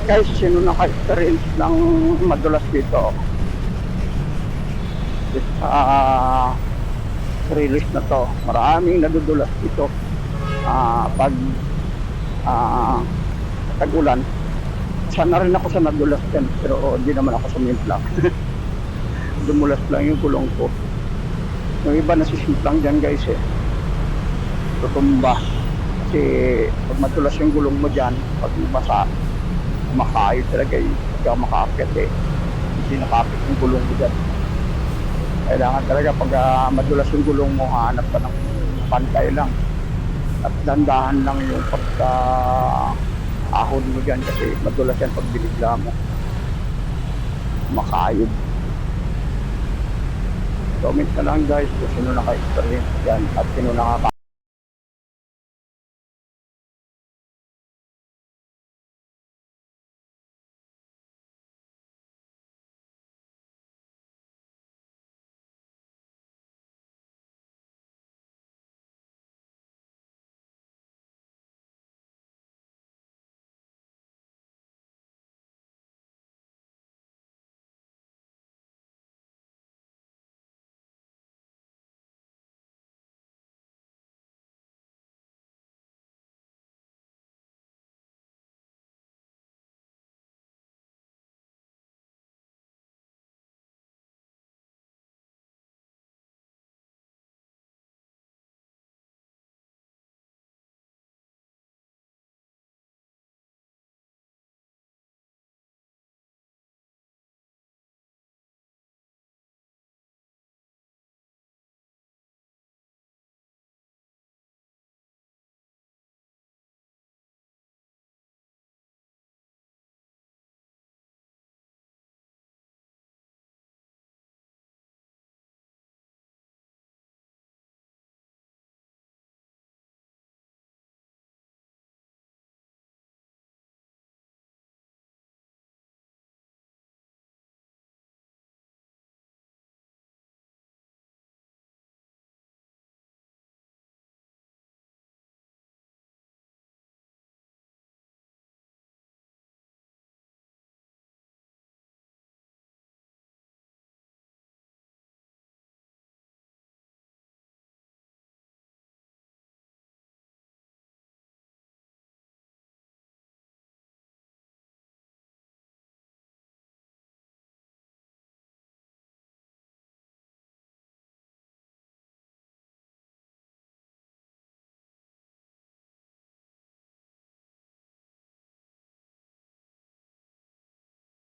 Guys, sino naka-experience ng madulas dito? Sa release na to, maraming nadudulas dito. Pag tag-ulan, sana rin ako sa nadulas din, pero hindi naman ako sumimplang. Dumulas lang yung gulong ko. Yung iba nasisimplang dyan guys tutumba. Kasi pag madulas yung gulong mo dyan, pag basa, makaayod talaga pagka makakit hindi nakakit yung gulong mo dyan. Kailangan talaga pag madulas yung gulong mo, hanap ka ng pantay lang. At dandahan lang yung pagka ahon mo dyan kasi madulas yan pag binigla mo. Makayod. Comment na lang guys kung sino naka-experience dyan at sino nakaka